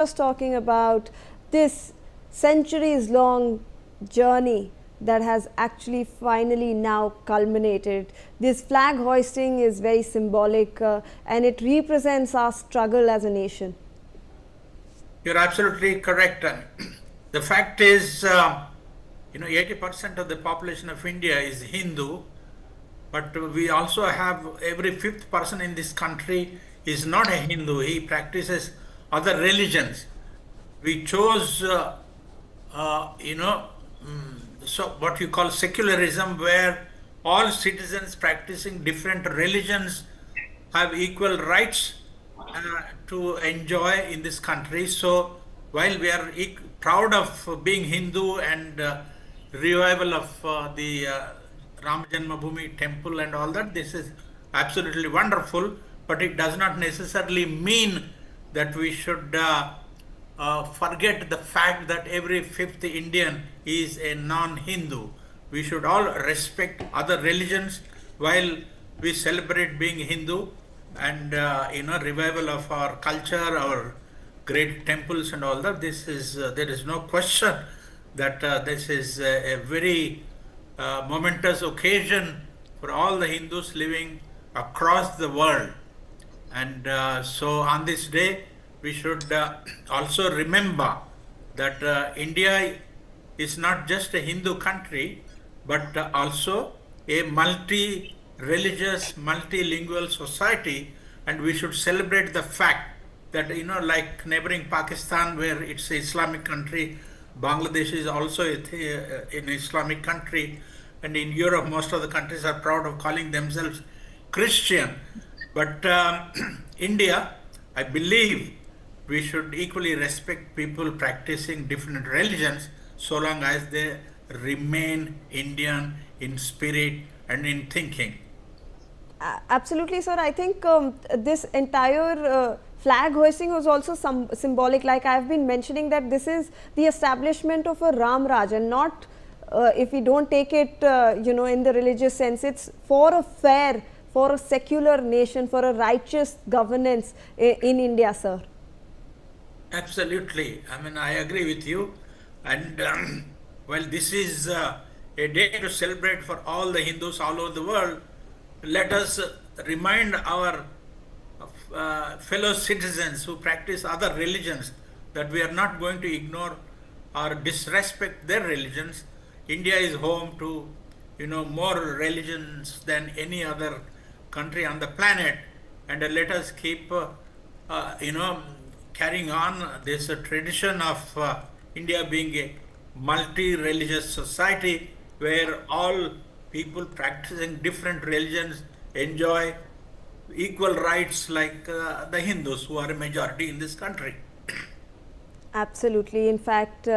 just talking about this centuries long journey that has actually finally now culminated. This flag hoisting is very symbolic and it represents our struggle as a nation. You're absolutely correct. The fact is, 80% of the population of India is Hindu, but we also have every fifth person in this country is not a Hindu. He practices other religions. We chose, so what you call secularism, where all citizens practicing different religions have equal rights to enjoy in this country. So while we are proud of being Hindu and revival of the Ram Janmabhoomi temple and all that, this is absolutely wonderful, but it does not necessarily mean that we should forget the fact that every fifth Indian is a non-Hindu. We should all respect other religions while we celebrate being Hindu and revival of our culture, our great temples and all that. This is there is no question that this is a very momentous occasion for all the Hindus living across the world. And so on this day, we should also remember that India is not just a Hindu country, but also a multi-religious, multilingual society, and we should celebrate the fact that, like neighboring Pakistan, where it's an Islamic country, Bangladesh is also an Islamic country, and in Europe, most of the countries are proud of calling themselves Christian. But India, I believe, we should equally respect people practicing different religions so long as they remain Indian in spirit and in thinking. Absolutely, sir. I think this entire flag hoisting was also symbolic. Like I have been mentioning, that this is the establishment of a Ram Raj, and not if we don't take it in the religious sense, it's for a fair, for a secular nation, for a righteous governance in India, sir. Absolutely. I mean, I agree with you. And well, this is a day to celebrate for all the Hindus all over the world. Let us remind our fellow citizens who practice other religions that we are not going to ignore or disrespect their religions. India is home to, more religions than any other country on the planet. And let us keep, carrying on this tradition of India being a multi-religious society where all people practicing different religions enjoy equal rights like the Hindus, who are a majority in this country. Absolutely. In fact,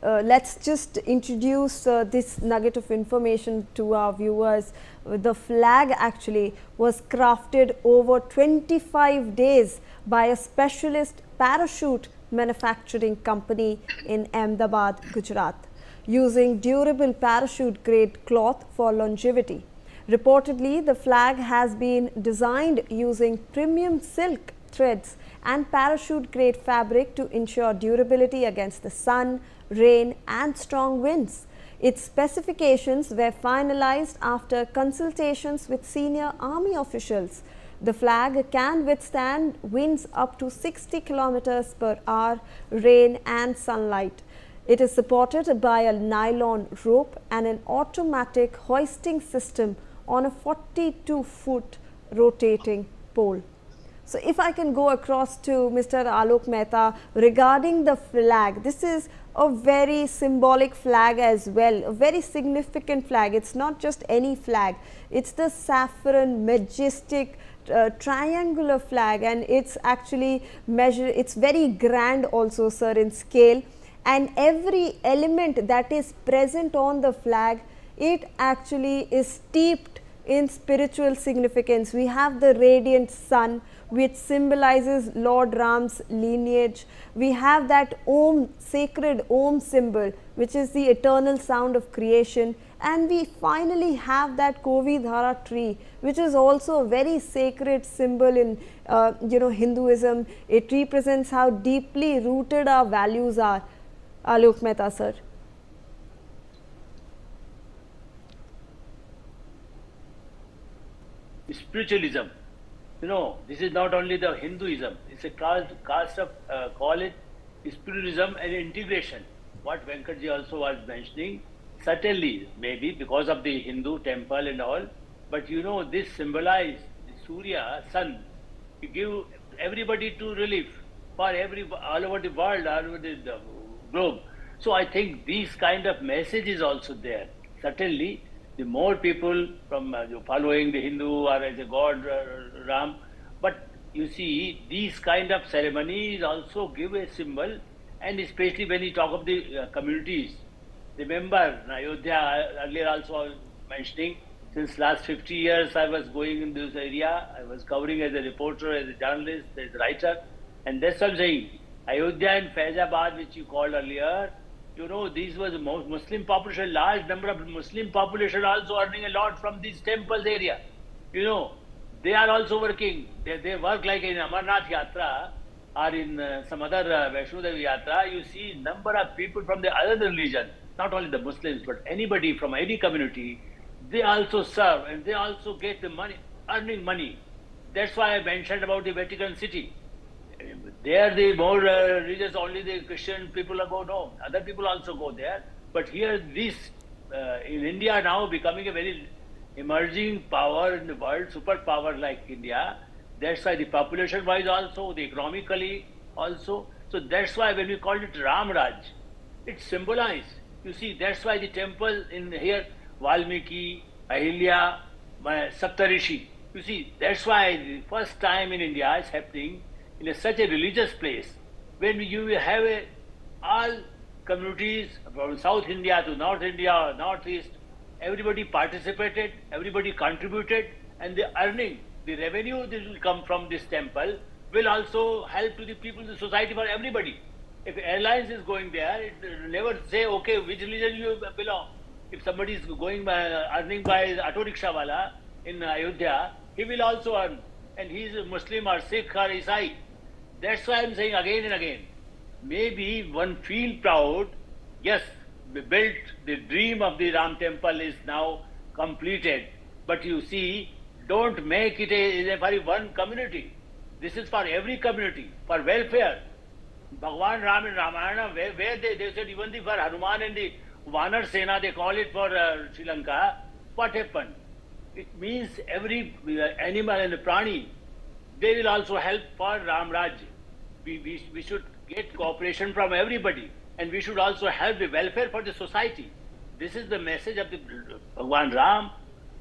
let's just introduce this nugget of information to our viewers. The flag actually was crafted over 25 days by a specialist parachute manufacturing company in Ahmedabad, Gujarat, using durable parachute grade cloth for longevity. Reportedly, the flag has been designed using premium silk threads and parachute grade fabric to ensure durability against the sun, rain and strong winds. Its specifications were finalized after consultations with senior army officials. The flag can withstand winds up to 60 kilometers per hour, rain and sunlight. It is supported by a nylon rope and an automatic hoisting system on a 42-foot rotating pole. So if I can go across to Mr. Alok Mehta regarding the flag, this is a very symbolic flag as well, a very significant flag. It's not just any flag, it's the saffron majestic triangular flag, and it's actually it's very grand also, sir, in scale, and every element that is present on the flag, it actually is steeped in spiritual significance. We have the radiant sun, which symbolizes Lord Ram's lineage. We have that Om, sacred Om symbol, which is the eternal sound of creation. And we finally have that Kovidhara tree, which is also a very sacred symbol in Hinduism. It represents how deeply rooted our values are. Alok Mehta sir. Spiritualism. This is not only the Hinduism, it's a cast of, call it spiritualism and integration. What Venkatji also was mentioning, certainly, maybe because of the Hindu temple and all, but this symbolizes Surya, sun, to give everybody to relief for all over the world, all over the globe. So I think these kind of messages also there. Certainly, the more people from following the Hindu or as a god Ram, but you see these kind of ceremonies also give a symbol, and especially when you talk of the communities. Remember, in Ayodhya, earlier also I was mentioning, since last 50 years I was going in this area, I was covering as a reporter, as a journalist, as a writer, and that's what I'm saying. Ayodhya and Faizabad, which you called earlier, these was the most Muslim population, large number of Muslim population also earning a lot from these temples area. They are also working. They work like in Amarnath Yatra or in some other Vaishno Devi Yatra. You see number of people from the other religion, not only the Muslims, but anybody from any community, they also serve and they also get the money, earning money. That's why I mentioned about the Vatican City. There the more religious, only the Christian people go, no, other people also go there. But here this, in India now becoming a very emerging power in the world, superpower like India. That's why the population wise also, the economically also. So that's why when we call it Ram Raj, it symbolizes. You see, that's why the temple in here, Valmiki, Ahilya, Saptarishi. You see, that's why the first time in India is happening in such a religious place, when you have all communities from South India to North India or Northeast, everybody participated, everybody contributed, and the earning, the revenue that will come from this temple will also help to the people, the society, for everybody. If airlines is going there, it never say, okay, which religion you belong. If somebody is going by, earning by auto rickshaw wala in Ayodhya, he will also earn. And he is a Muslim or Sikh or Isai. That's why I'm saying again and again, maybe one feel proud, yes, we built, the dream of the Ram temple is now completed. But you see, don't make it for one community. This is for every community, for welfare. Bhagwan Ram in Ramayana, where they said even for Hanuman and the Vanar Sena, they call it for Sri Lanka, what happened? It means every animal and prani, they will also help for Ram Raj. We should get cooperation from everybody, and we should also help the welfare for the society. This is the message of the Bhagwan Ram,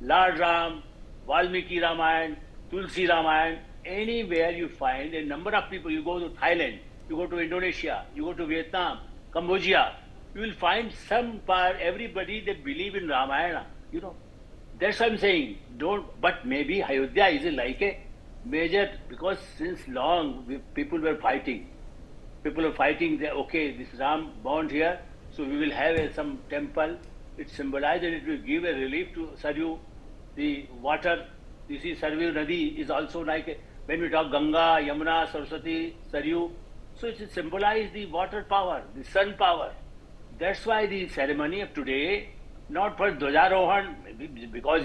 Lord Ram, Valmiki Ramayana, Tulsi Ramayana. Anywhere you find a number of people, you go to Thailand, you go to Indonesia, you go to Vietnam, Cambodia, you will find some part, everybody that believe in Ramayana. That's what I'm saying. But maybe Ayodhya is like a major, because since long people were fighting. People are fighting that, okay, this Ram born here, so we will have some temple. It symbolizes and it will give a relief to Saryu, the water. You see, Saryu Nadi is also like, when we talk Ganga, Yamuna, Saraswati, Saryu, so it symbolizes the water power, the sun power. That's why the ceremony of today, not for dhwajarohan, because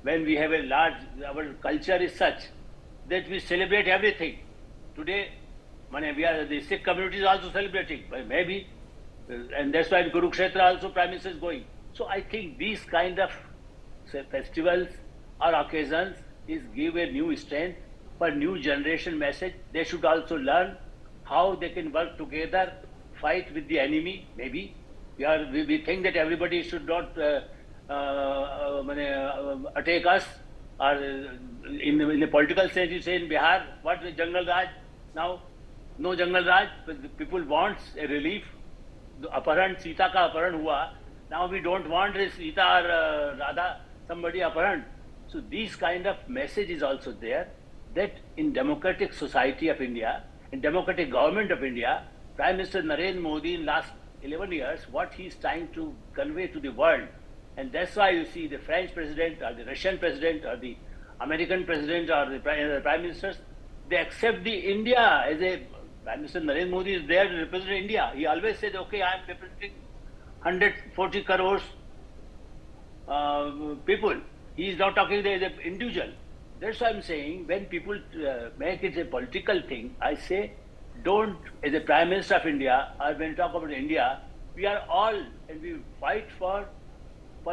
when we have a large, our culture is such that we celebrate everything. Today, the Sikh community is also celebrating, maybe, and that's why in Kurukshetra also Prime Minister is going. So I think these kind of festivals or occasions is give a new strength for new generation message. They should also learn how they can work together, fight with the enemy, maybe. We think that everybody should not attack us, or in the political sense, you say in Bihar, what is Jungle Raj now? No Jungle Raj, people want a relief. Aparan, Sita ka aparan hua. Now we don't want Sita or Radha, somebody aparan. So these kind of message is also there. that in democratic society of India, in democratic government of India, Prime Minister Narendra Modi in last 11 years, what he is trying to convey to the world. And that's why you see the French president or the Russian president or the American president or the prime ministers, they accept the India as a, Prime Minister Narendra Modi is there to represent India. He always said, okay, I am representing 140 crores people. He is not talking as an individual. That's why I'm saying when people make it a political thing, I say don't, as a Prime Minister of India, or when we talk about India, we are all and we fight for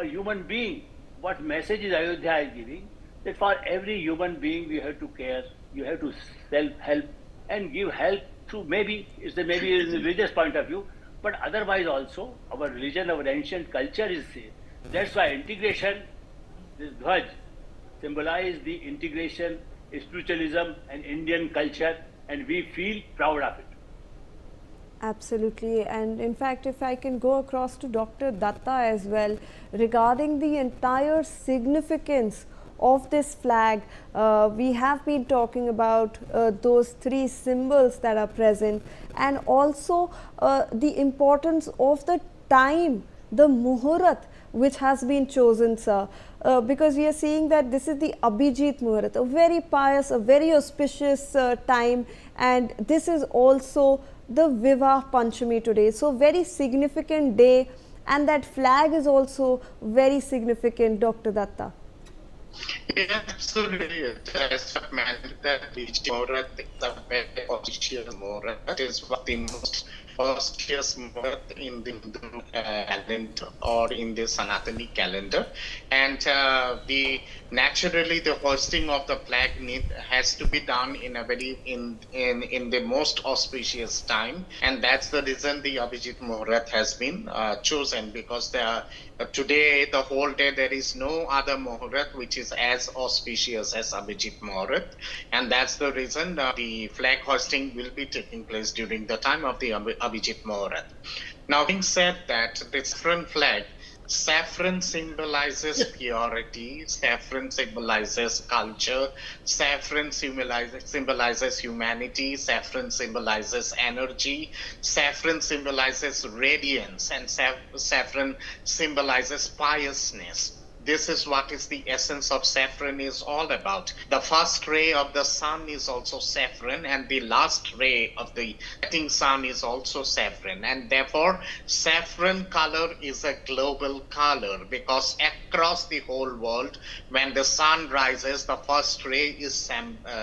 human being. What message is Ayodhya is giving? That for every human being we have to care, you have to self-help and give help through maybe in the religious point of view, but otherwise also our religion, our ancient culture is there. That's why integration, this dhwaj, symbolize the integration, spiritualism and Indian culture, and we feel proud of it. Absolutely, and in fact, if I can go across to Dr. Datta as well, regarding the entire significance of this flag, we have been talking about those three symbols that are present, and also the importance of the time, the muhurat which has been chosen, sir, because we are seeing that this is the Abhijit Muhurat, a very pious, a very auspicious time, and this is also the Vivah Panchami today. So, very significant day, and that flag is also very significant, Dr. Datta. Yeah, absolutely. As I mentioned, that Murat is a very auspicious Murat. It is one of the most auspicious Murat in the Hindu calendar or in the Sanatani calendar. And naturally the hoisting of the flag has to be done in a very in the most auspicious time, and that's the reason the Abhijit Muhurat has been chosen, because today the whole day there is no other Muhurat which is as auspicious as Abhijit Muhurat, and that's the reason the flag hoisting will be taking place during the time of the Abhijit Muhurat. Now, having said that, the saffron flag, saffron symbolizes purity, saffron symbolizes culture, saffron symbolizes humanity, saffron symbolizes energy, saffron symbolizes radiance, and saffron symbolizes piousness. This is what is the essence of saffron is all about. The first ray of the sun is also saffron, and the last ray of the setting sun is also saffron. And therefore, saffron color is a global color, because across the whole world, when the sun rises, the first ray is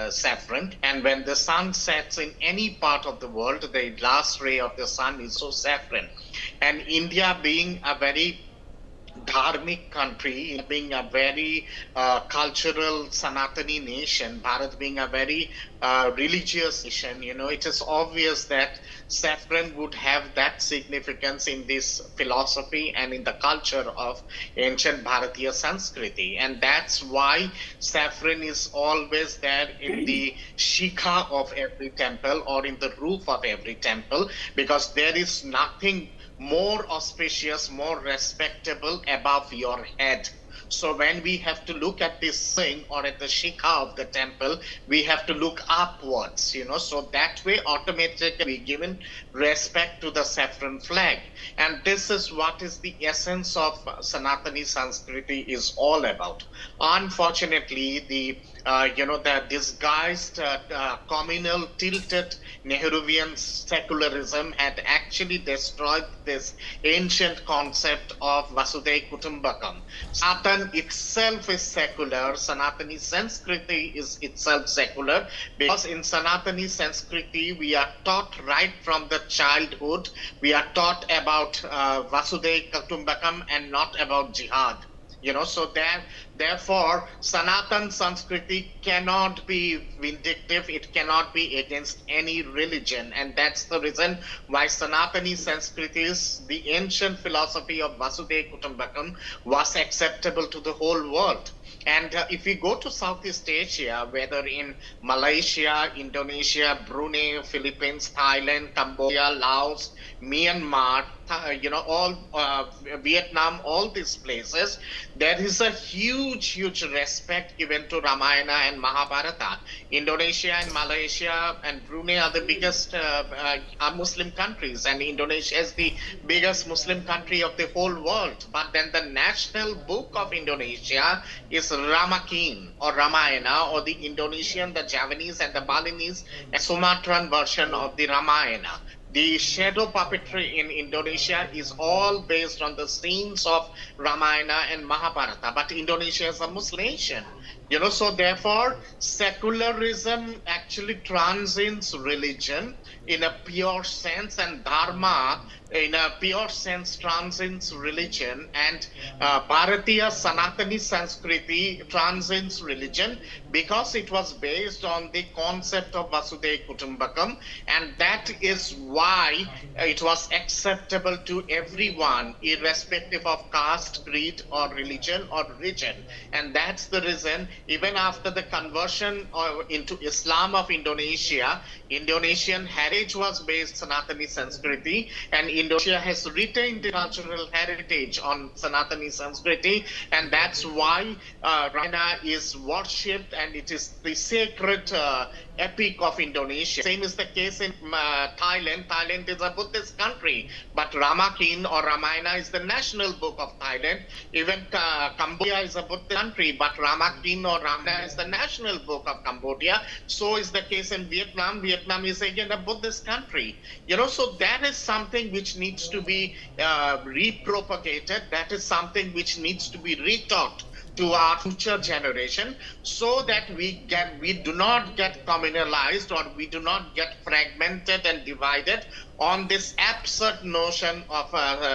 saffron. And when the sun sets in any part of the world, the last ray of the sun is also saffron. And India being a very dharmic country, being a very cultural Sanatani nation, Bharat being a very religious nation, it is obvious that saffron would have that significance in this philosophy and in the culture of ancient Bharatiya Sanskriti. And that's why saffron is always there in the shikha of every temple or in the roof of every temple, because there is nothing more auspicious, more respectable above your head. So when we have to look at this thing or at the shikha of the temple, we have to look upwards, so that way automatically we given respect to the saffron flag. And this is what is the essence of Sanatani Sanskriti is all about. Unfortunately, the disguised communal tilted Nehruvian secularism had actually destroyed this ancient concept of Vasudhaiva Kutumbakam. Sanatan itself is secular. Sanatani Sanskriti is itself secular, because in Sanatani Sanskriti we are taught right from the childhood, we are taught about Vasudhaiva Kutumbakam and not about jihad. So therefore, Sanatan Sanskriti cannot be vindictive, it cannot be against any religion. And that's the reason why Sanatani Sanskriti, the ancient philosophy of Vasudhaiva Kutumbakam, was acceptable to the whole world. And if we go to Southeast Asia, whether in Malaysia, Indonesia, Brunei, Philippines, Thailand, Cambodia, Laos, Myanmar, Vietnam, all these places, there is a huge respect given to Ramayana and Mahabharata. Indonesia and Malaysia and Brunei are the biggest are Muslim countries, and Indonesia is the biggest Muslim country of the whole world. But then the national book of Indonesia is Ramakin or Ramayana, or the Indonesian, the Javanese, and the Balinese and Sumatran version of the Ramayana. The shadow puppetry in Indonesia is all based on the scenes of Ramayana and Mahabharata, but Indonesia is a Muslim nation. So therefore, secularism actually transcends religion in a pure sense, and Dharma in a pure sense transcends religion, and Bharatiya Sanatani Sanskriti transcends religion because it was based on the concept of Vasudhaiva Kutumbakam, and that is why it was acceptable to everyone, irrespective of caste, creed, or religion or region. And that's the reason, even after the conversion into Islam of Indonesia, Indonesian heritage was based Sanatani Sanskriti, and Indonesia has retained the cultural heritage on Sanatani Sanskriti, and that's why Ramayana is worshipped, and it is the sacred epic of Indonesia. Same is the case in Thailand. Thailand is a Buddhist country, but Ramakin or Ramayana is the national book of Thailand. Even Cambodia is a Buddhist country, but Ramakin or Ramayana is the national book of Cambodia. So is the case in Vietnam. Vietnam is again a Buddhist country. So that is something which needs to be repropagated. That is something which needs to be retaught to our future generation, so that we do not get communalized, or we do not get fragmented and divided on this absurd notion of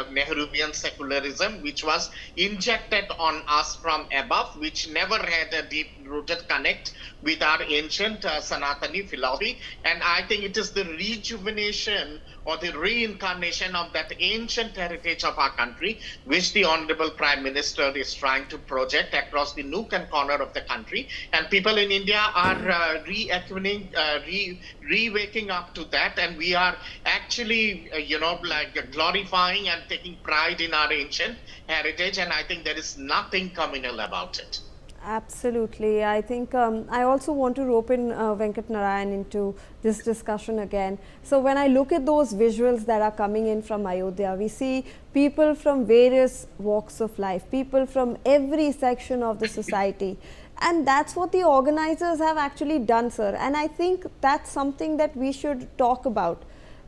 Nehruvian secularism, which was injected on us from above, which never had a deep-rooted connect with our ancient Sanatani philosophy. And I think it is the rejuvenation or the reincarnation of that ancient heritage of our country, which the Honorable Prime Minister is trying to project across the nook and corner of the country. And people in India are re-waking up to that, and we are actually, glorifying and taking pride in our ancient heritage, and I think there is nothing communal about it. Absolutely. I think I also want to rope in Venkat Narayan into this discussion again. So when I look at those visuals that are coming in from Ayodhya, we see people from various walks of life, people from every section of the society. And that's what the organizers have actually done, sir. And I think that's something that we should talk about,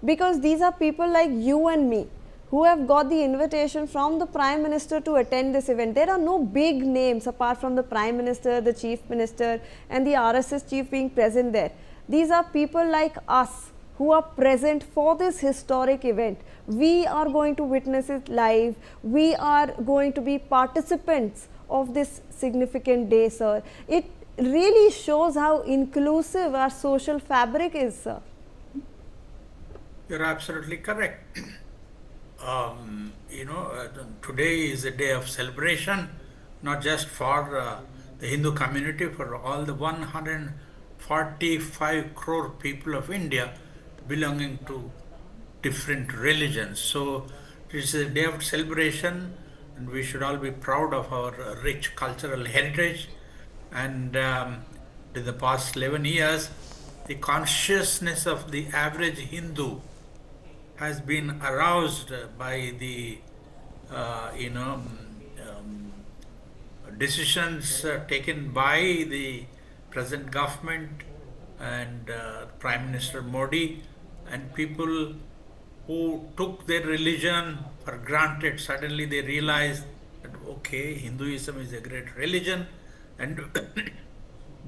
because these are people like you and me who have got the invitation from the Prime Minister to attend this event. There are no big names apart from the Prime Minister, the Chief Minister and the RSS Chief being present there. These are people like us who are present for this historic event. We are going to witness it live. We are going to be participants of this significant day, sir. It really shows how inclusive our social fabric is, sir. You're absolutely correct. Today is a day of celebration, not just for the Hindu community, for all the 145 crore people of India belonging to different religions. So it is a day of celebration, and we should all be proud of our rich cultural heritage. And in the past 11 years, the consciousness of the average Hindu has been aroused by the decisions taken by the present government and Prime Minister Modi, and people who took their religion for granted. Suddenly they realized that, okay, Hinduism is a great religion, and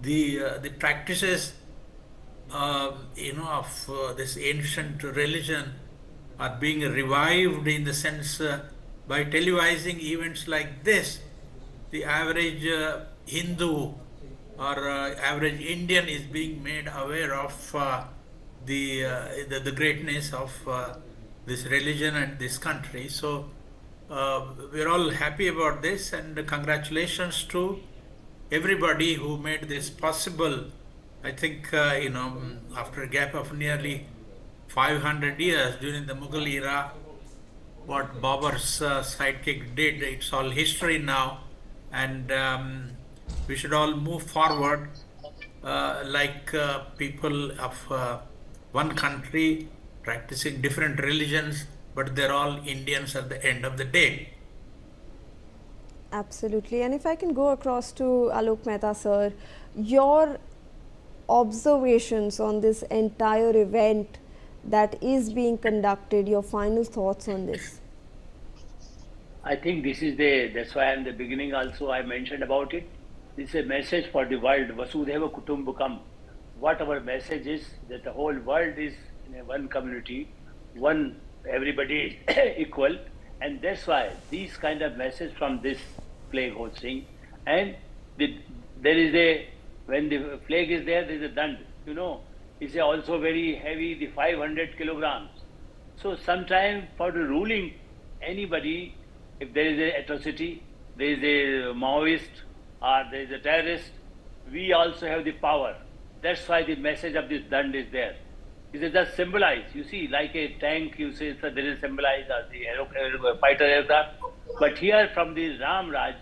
the practices of this ancient religion are being revived, in the sense by televising events like this. The average Hindu or average Indian is being made aware of the greatness of this religion and this country. So we're all happy about this, and congratulations to everybody who made this possible. I think after a gap of nearly 500 years during the Mughal era, what Babar's sidekick did. It's all history now, and we should all move forward like people of one country practicing different religions, but they're all Indians at the end of the day. Absolutely. And if I can go across to Alok Mehta, sir, your observations on this entire event that is being conducted, your final thoughts on this? I think that's why in the beginning also I mentioned about it. This is a message for the world, Vasudhaiva Kutumbakam. What our message is, that the whole world is in a one community, everybody is equal, and that's why these kind of message from this flag hosting, and when the flag is there is a dand, it's also very heavy, the 500 kilograms. So sometime for the ruling anybody, if there is an atrocity, there is a Maoist or there is a terrorist, we also have the power. That's why the message of this dand is there. It is just symbolized. You see, like a tank, you say so there is symbolized as the fighter aircraft. But here from the Ram Raj,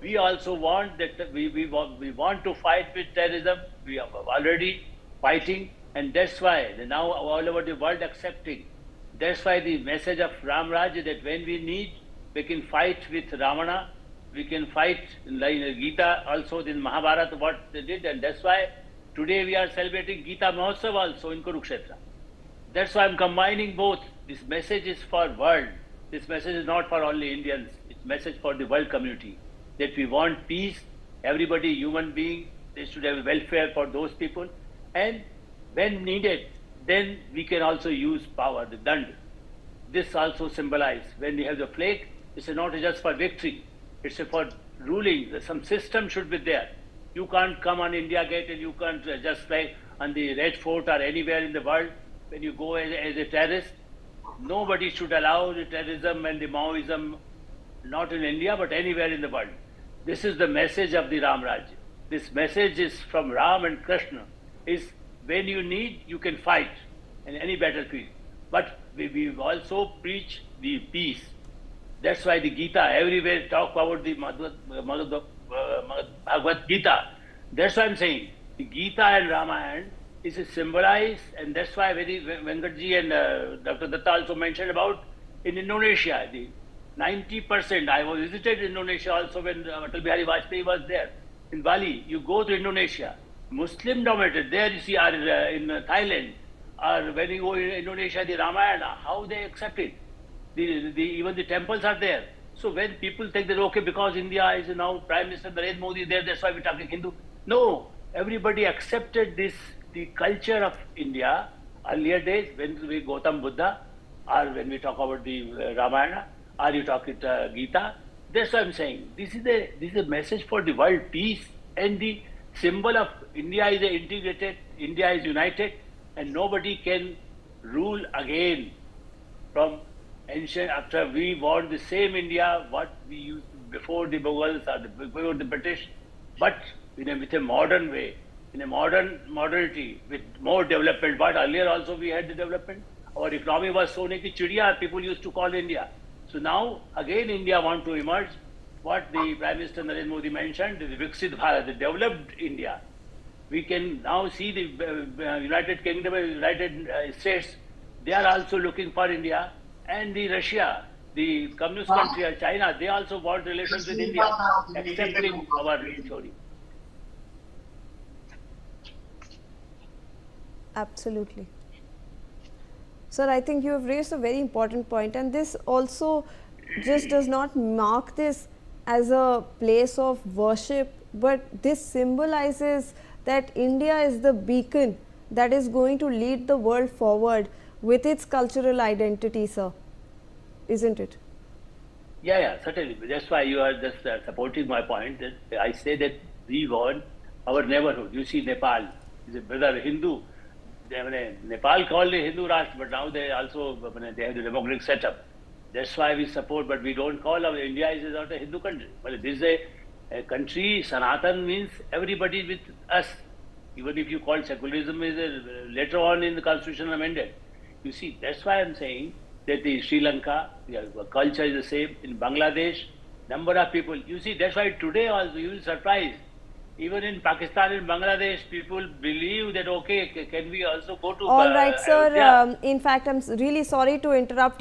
we also want that we want to fight with terrorism. We are already fighting, and that's why now all over the world accepting. That's why the message of Ram Raj is that when we need, we can fight with Ravana, we can fight like Gita also in Mahabharata what they did, and that's why today we are celebrating Gita Mahotsav also in Kurukshetra. That's why I'm combining both. This message is for world. This message is not for only Indians. It's message for the world community that we want peace. Everybody, human being, they should have welfare for those people. And when needed, then we can also use power, the dand. This also symbolizes when we have the flag. It's not just for victory. It's for ruling. Some system should be there. You can't come on India Gate and you can't just fly on the Red Fort or anywhere in the world when you go as a terrorist. Nobody should allow the terrorism and the Maoism, not in India, but anywhere in the world. This is the message of the Ram Raj. This message is from Ram and Krishna. Is when you need, you can fight in any battlefield. But we also preach the peace. That's why the Gita everywhere talk about the Bhagavad Gita. That's why I'm saying the Gita and Ramayana is a symbolized, and that's why Venkatji and Dr. Datta also mentioned about in Indonesia, the 90%. I was visited Indonesia also when Atal Bihari Vajpayee was there. In Bali, you go to Indonesia, Muslim dominated. There you see, are in Thailand, or when you go in Indonesia, the Ramayana, how they accept it. Even the temples are there. So when people think that, okay, because India is now Prime Minister Narendra Modi there, that's why we're talking Hindu. No, everybody accepted this, the culture of India. Earlier days, when we Gautam Buddha, or when we talk about the Ramayana, or you talk it Gita, that's what I'm saying. This is a message for the world peace, and the symbol of India is integrated, India is united, and nobody can rule again from ancient. After we want the same India what we used before the Mughals or before the British, but with a modern way, in a modernity, with more development. But earlier also we had the development. Our economy was so naked, chidiya people used to call India. So now again India want to emerge. What the Prime Minister Narendra Modi mentioned, the Viksit Bharat, the developed India. We can now see the United Kingdom, United States, they are also looking for India. And the Russia, the communist country, China, they also want relations with India, accepting our story. Absolutely. Sir, I think you have raised a very important point, and this also just does not mark this as a place of worship, but this symbolizes that India is the beacon that is going to lead the world forward with its cultural identity, sir, isn't it? Yeah, certainly. That's why you are just supporting my point. That I say that we want our neighborhood. You see, Nepal is a brother Hindu. Nepal called a Hindu Rashtra, but now they also they have the democratic setup. That's why we support, but we don't call our India is not a Hindu country. But this is a country. Sanatan means everybody with us. Even if you call secularism is later on in the constitution amended. You see, that's why I'm saying that in Sri Lanka, culture is the same. In Bangladesh, number of people. You see, that's why today also you will be surprised. Even in Pakistan and Bangladesh, people believe that, okay, can we also go to All right, sir. Ayodhya? In fact, I'm really sorry to interrupt